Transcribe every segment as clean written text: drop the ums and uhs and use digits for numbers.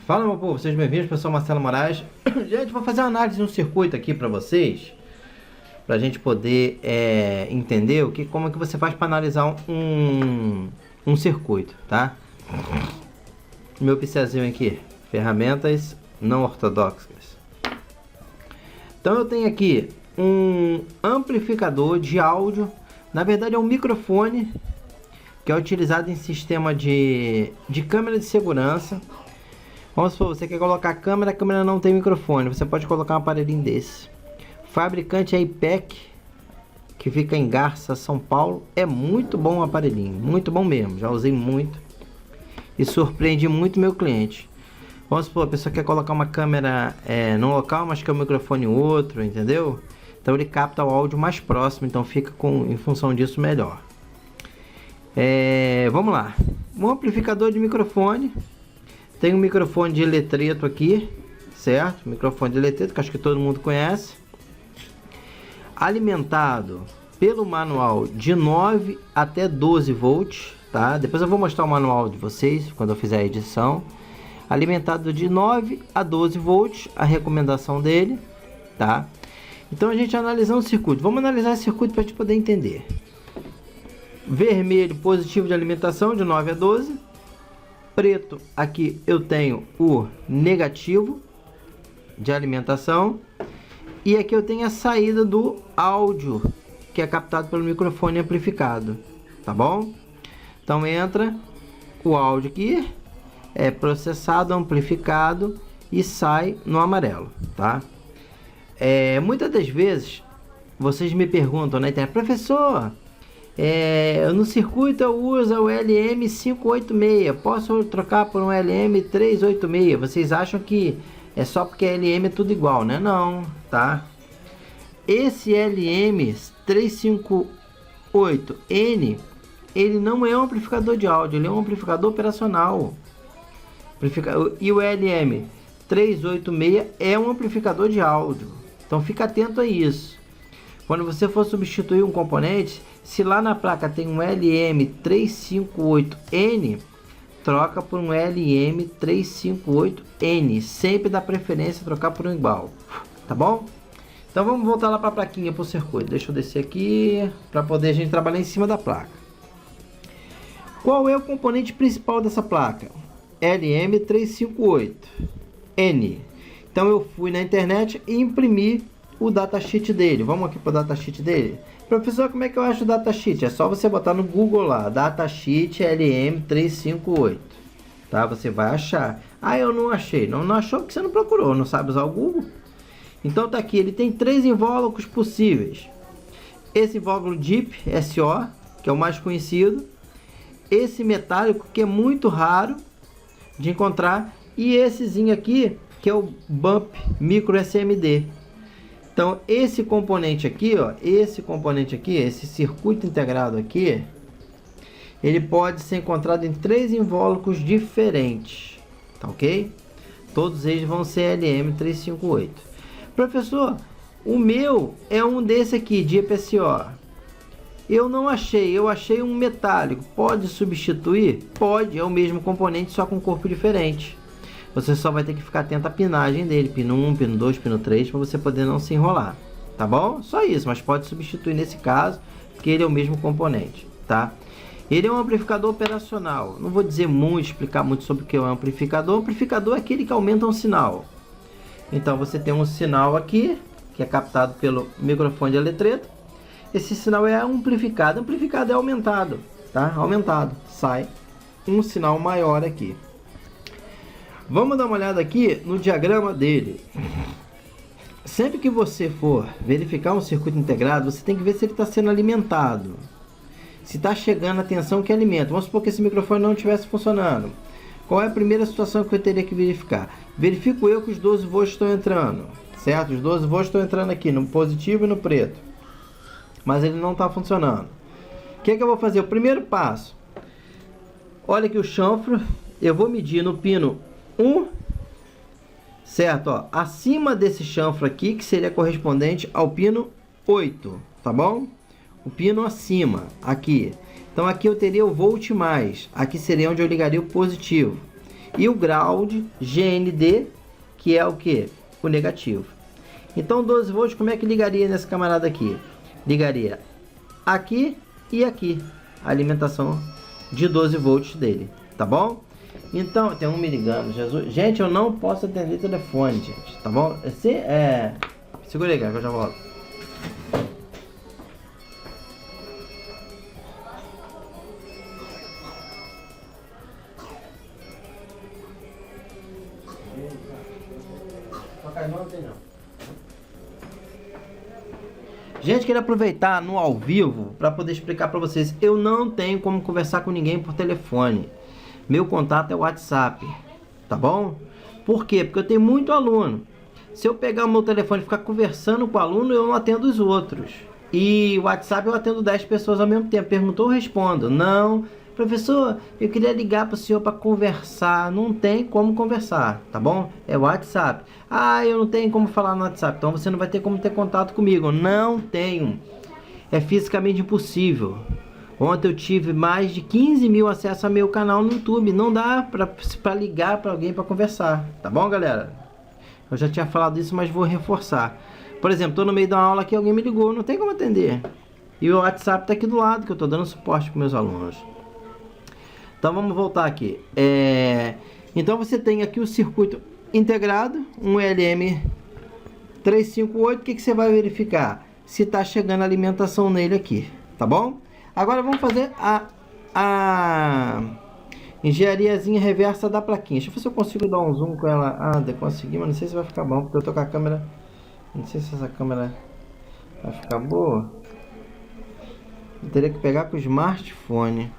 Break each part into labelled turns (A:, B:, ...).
A: Fala, meu povo, sejam bem-vindos, pessoal. Marcelo Moraes. Gente, vou fazer uma análise de um circuito aqui para vocês, para a gente poder entender como é que você faz para analisar um circuito, tá? Meu pincelzinho aqui, ferramentas não ortodoxas. Então eu tenho aqui um amplificador de áudio, na verdade é um microfone que é utilizado em sistema de câmera de segurança. Vamos supor, você quer colocar a câmera não tem microfone, você pode colocar um aparelhinho desse. O fabricante é IPEC, que fica em Garça, São Paulo. É muito bom o aparelhinho, muito bom mesmo, já usei muito e surpreende muito meu cliente. Vamos supor, a pessoa quer colocar uma câmera num local, mas quer o microfone em outro, entendeu? Então ele capta o áudio mais próximo, então fica em função disso melhor. Vamos lá, um amplificador de microfone. Tem um microfone de eletreto aqui, certo? Microfone de eletreto, que acho que todo mundo conhece. Alimentado pelo manual de 9 até 12 volts, tá? Depois eu vou mostrar o manual de vocês, quando eu fizer a edição. Alimentado de 9 a 12 volts, a recomendação dele, tá? Então a gente analisando o circuito. Vamos analisar esse circuito para a gente poder entender. Vermelho, positivo de alimentação, de 9 a 12. Preto, aqui eu tenho o negativo de alimentação. E aqui eu tenho a saída do áudio, que é captado pelo microfone amplificado, tá bom? Então entra o áudio aqui, é processado, amplificado e sai no amarelo, tá? Muitas das vezes vocês me perguntam na internet, professor, no circuito eu uso o LM586, posso trocar por um LM386? Vocês acham que é só porque LM é tudo igual, né? Não, tá? Esse LM358N, ele não é um amplificador de áudio, ele é um amplificador operacional. E o LM386 é um amplificador de áudio. Então fica atento a isso. Quando você for substituir um componente, se lá na placa tem um LM358N, troca por um LM358N. Sempre dá preferência trocar por um igual, tá bom? Então vamos voltar lá para a plaquinha, para o circuito. Deixa eu descer aqui para poder a gente trabalhar em cima da placa. Qual é o componente principal dessa placa? LM358N. Então eu fui na internet e imprimi o datasheet dele. Vamos aqui para o datasheet dele. Professor, como é que eu acho o datasheet? É só você botar no Google lá, datasheet LM358, tá? Você vai achar. Ah, eu não achei. Não achou porque você não procurou, não sabe usar o Google? Então tá aqui, ele tem 3 invólucros possíveis. Esse invólucro DIP SO, que é o mais conhecido. Esse metálico, que é muito raro de encontrar. E essezinho aqui, que é o Bump Micro SMD. Então, esse componente aqui, ó, esse circuito integrado aqui, ele pode ser encontrado em 3 invólucros diferentes, tá ok? Todos eles vão ser LM358. Professor, o meu é um desse aqui, de EPSO. Eu não achei, eu achei um metálico. Pode substituir? Pode, é o mesmo componente, só com corpo diferente. Você só vai ter que ficar atento à pinagem dele, pino 1, pino 2, pino 3, para você poder não se enrolar, tá bom? Só isso, mas pode substituir nesse caso, porque ele é o mesmo componente, tá? Ele é um amplificador operacional. Não vou explicar muito sobre o que é um amplificador. O amplificador é aquele que aumenta um sinal. Então você tem um sinal aqui, que é captado pelo microfone de eletreto. Esse sinal é amplificado. Amplificado é aumentado, tá? Aumentado. Sai um sinal maior aqui. Vamos dar uma olhada aqui no diagrama dele. Sempre que você for verificar um circuito integrado, você tem que ver se ele está sendo alimentado. Se está chegando a tensão que alimenta. Vamos supor que esse microfone não estivesse funcionando. Qual é a primeira situação que eu teria que verificar? Verifico eu que os 12 volts estão entrando, certo? Os 12 volts estão entrando aqui, no positivo e no preto. Mas ele não está funcionando. O que é que eu vou fazer? O primeiro passo. Olha aqui o chanfro. Eu vou medir no pino 1, certo? Ó, acima desse chanfro aqui, que seria correspondente ao pino 8, tá bom? O pino acima, aqui. Então aqui eu teria o volt mais, aqui seria onde eu ligaria o positivo. e o ground GND, que é o que? O negativo. Então 12 volts, como é que ligaria nesse camarada aqui? Ligaria aqui e aqui, a alimentação de 12 volts dele, tá bom? Então, tem 1 miligrama, Jesus. Gente, eu não posso atender telefone, gente, tá bom? Segura aí, cara, que eu já volto. Gente, queria aproveitar no ao vivo para poder explicar para vocês. Eu não tenho como conversar com ninguém por telefone. Meu contato é o WhatsApp, tá bom? Por quê? Porque eu tenho muito aluno. Se eu pegar o meu telefone e ficar conversando com o aluno, eu não atendo os outros. E o WhatsApp eu atendo 10 pessoas ao mesmo tempo. Perguntou, eu respondo. Não, professor, eu queria ligar para o senhor para conversar. Não tem como conversar, tá bom? É o WhatsApp. Ah, eu não tenho como falar no WhatsApp, então você não vai ter como ter contato comigo. Não tenho. É fisicamente impossível. Ontem eu tive mais de 15 mil acessos ao meu canal no YouTube. Não dá para ligar para alguém para conversar, tá bom, galera? Eu já tinha falado isso, mas vou reforçar. Por exemplo, estou no meio de uma aula aqui, alguém me ligou, não tem como atender. E o WhatsApp está aqui do lado, que eu estou dando suporte para meus alunos. Então vamos voltar aqui. Então você tem aqui o circuito integrado, um LM358. O que você vai verificar? Se está chegando a alimentação nele aqui, tá bom? Agora vamos fazer a engenhariazinha reversa da plaquinha. Deixa eu ver se eu consigo dar um zoom com ela. Ah, consegui, mas não sei se vai ficar bom, porque eu tô com a câmera. Não sei se essa câmera vai ficar boa. Eu teria que pegar com o smartphone.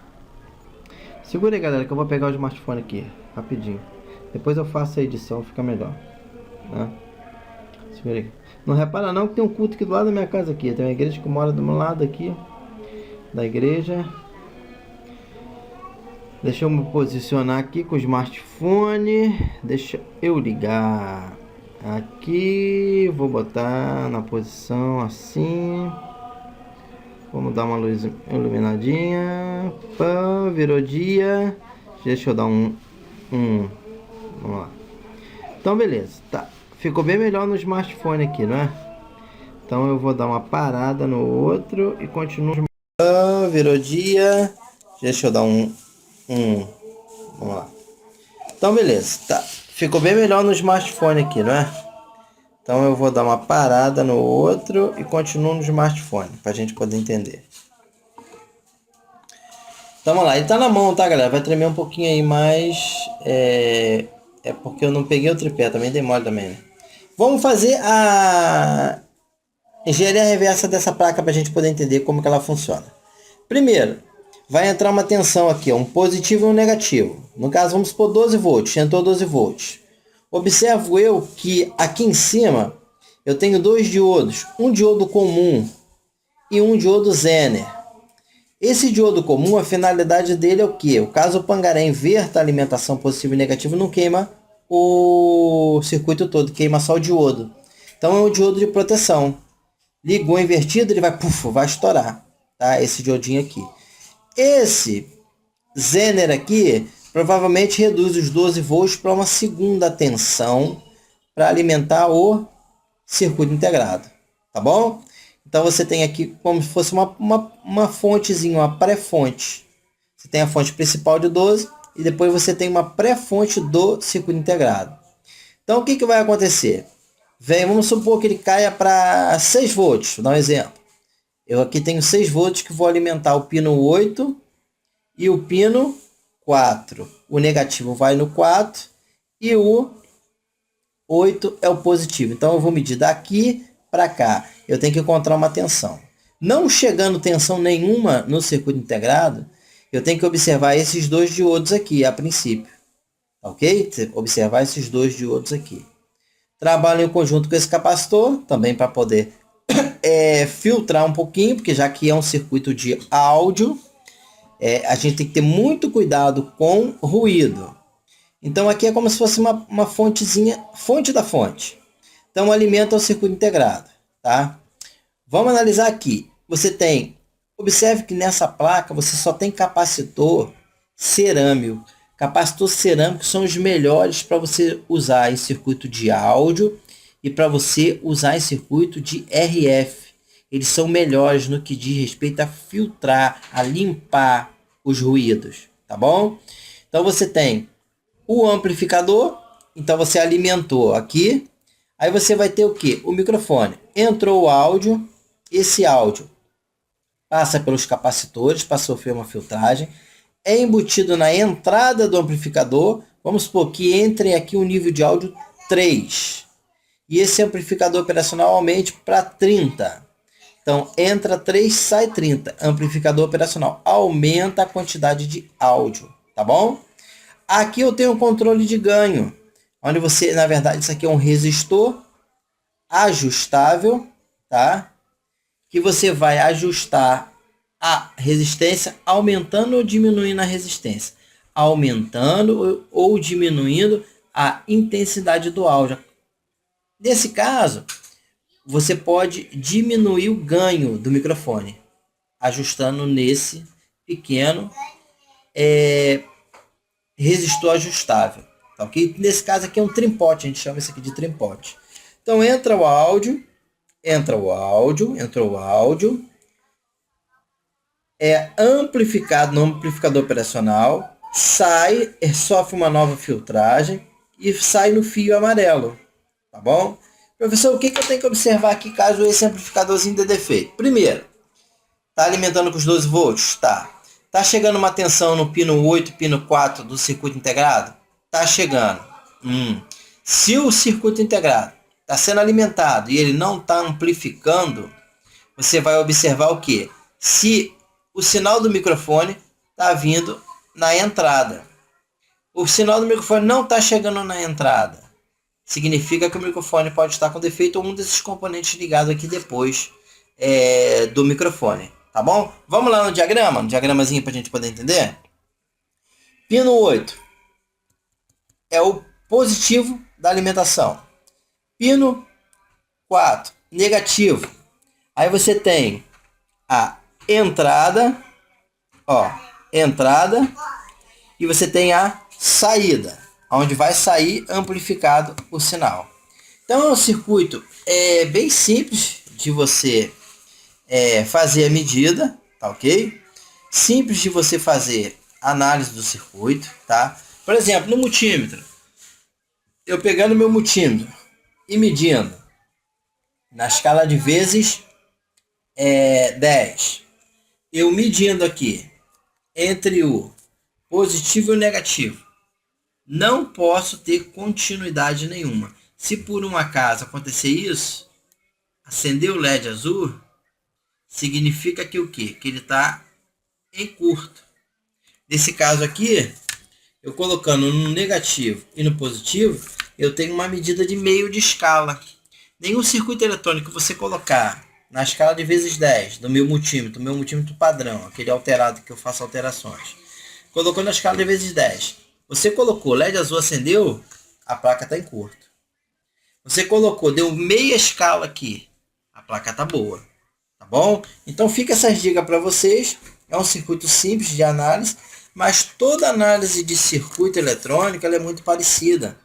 A: Segura aí, galera, que eu vou pegar o smartphone aqui, rapidinho. Depois eu faço a edição, fica melhor, né? Segura aí. Não repara não que tem um culto aqui do lado da minha casa aqui. Tem uma igreja que mora do meu lado aqui da igreja. Deixa eu me posicionar aqui com o smartphone. Deixa eu ligar aqui. Vou botar na posição assim. Vamos dar uma luz iluminadinha. Pã, virou dia. Deixa eu dar vamos lá. Então beleza, tá. Ficou bem melhor no smartphone aqui, não é? Então eu vou dar uma parada no outro e continuo. Virou dia. Deixa eu dar vamos lá. Então beleza, tá. Ficou bem melhor no smartphone aqui, não é? Então eu vou dar uma parada no outro e continuo no smartphone, pra gente poder entender. Então vamos lá, ele tá na mão, tá, galera? Vai tremer um pouquinho aí, mas é porque eu não peguei o tripé, também dei mole também, né? Vamos fazer a engenharia reversa dessa placa pra gente poder entender como que ela funciona. Primeiro, vai entrar uma tensão aqui, um positivo e um negativo. No caso, vamos supor 12 volts, entrou 12 volts. Observo eu que aqui em cima eu tenho dois diodos, um diodo comum e um diodo Zener. Esse diodo comum, a finalidade dele é o quê? Caso o pangaré inverta a alimentação positiva e negativa, não queima o circuito todo, queima só o diodo. Então é um diodo de proteção. Ligou invertido, ele vai estourar, tá? Esse diodinho aqui. Esse Zener aqui provavelmente reduz os 12 volts para uma segunda tensão para alimentar o circuito integrado, tá bom? Então você tem aqui como se fosse uma fontezinha, uma pré-fonte. Você tem a fonte principal de 12 e depois você tem uma pré-fonte do circuito integrado. Então o que vai acontecer? Vamos supor que ele caia para 6 volts, vou dar um exemplo. Eu aqui tenho 6 volts que vou alimentar o pino 8 e o pino 4. O negativo vai no 4 e o 8 é o positivo. Então eu vou medir daqui para cá. Eu tenho que encontrar uma tensão. Não chegando tensão nenhuma no circuito integrado, eu tenho que observar esses dois diodos aqui a princípio. Ok? Observar esses dois diodos aqui. Trabalho em conjunto com esse capacitor, também para poder filtrar um pouquinho, porque já que é um circuito de áudio, a gente tem que ter muito cuidado com ruído. Então aqui é como se fosse uma fontezinha, fonte da fonte. Então alimenta o circuito integrado, tá? Vamos analisar aqui. Observe que nessa placa você só tem capacitor cerâmico. Capacitor cerâmico são os melhores para você usar em circuito de áudio e para você usar em circuito de RF. Eles são melhores no que diz respeito a filtrar, a limpar os ruídos, tá bom? Então você tem o amplificador, então você alimentou aqui, aí você vai ter o que? O microfone. Entrou o áudio, esse áudio passa pelos capacitores para sofrer uma filtragem, é embutido na entrada do amplificador, vamos supor que entre aqui um nível de áudio 3, e esse amplificador operacional aumente para 30. Então, entra 3, sai 30. Amplificador operacional. Aumenta a quantidade de áudio, tá bom? Aqui eu tenho um controle de ganho, onde você, na verdade, isso aqui é um resistor ajustável, tá? Que você vai ajustar a resistência aumentando ou diminuindo a resistência. Aumentando ou diminuindo a intensidade do áudio. Nesse caso, você pode diminuir o ganho do microfone, ajustando nesse pequeno resistor ajustável. Tá, okay? Nesse caso aqui é um trimpote, a gente chama isso aqui de trimpote. Então entra o áudio, entrou o áudio, é amplificado no amplificador operacional, sai, sofre uma nova filtragem e sai no fio amarelo, tá bom? Professor, o que eu tenho que observar aqui caso esse amplificadorzinho dê defeito? Primeiro, está alimentando com os 12 volts? Tá. Está chegando uma tensão no pino 8 e pino 4 do circuito integrado? Está chegando. Se o circuito integrado está sendo alimentado e ele não está amplificando, você vai observar o quê? Se o sinal do microfone está vindo na entrada. O sinal do microfone não está chegando na entrada. Significa que o microfone pode estar com defeito ou um desses componentes ligado aqui depois do microfone. Tá bom? Vamos lá no diagrama, diagramazinho para a gente poder entender. Pino 8 é o positivo da alimentação. Pino 4, negativo. Aí você tem a entrada, entrada, e você tem a saída, onde vai sair amplificado o sinal. Então é um circuito bem simples de você fazer a medida, tá ok? Simples de você fazer análise do circuito, tá? Por exemplo, no multímetro, eu pegando meu multímetro e medindo na escala de vezes 10, eu medindo aqui entre o positivo e o negativo, não posso ter continuidade nenhuma. Se por um acaso acontecer isso, acender o LED azul, significa que o quê? Que ele está em curto. Nesse caso aqui, eu colocando no negativo e no positivo, eu tenho uma medida de meio de escala. Nenhum circuito eletrônico você colocar na escala de vezes 10 do meu multímetro padrão, aquele alterado que eu faço alterações, colocou na escala de vezes 10. Você colocou LED azul, acendeu, a placa está em curto. Você colocou, deu meia escala aqui, a placa está boa. Tá bom? Então fica essas dicas para vocês. É um circuito simples de análise, mas toda análise de circuito eletrônico ela é muito parecida.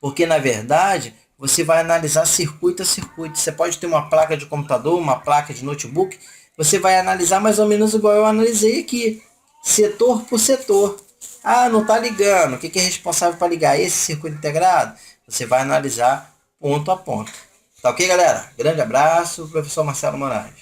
A: Porque na verdade, você vai analisar circuito a circuito. Você pode ter uma placa de computador, uma placa de notebook, você vai analisar mais ou menos igual eu analisei aqui, setor por setor. Ah, não está ligando. O que é responsável para ligar esse circuito integrado? Você vai analisar ponto a ponto. Tá ok, galera? Grande abraço, professor Marcelo Moraes.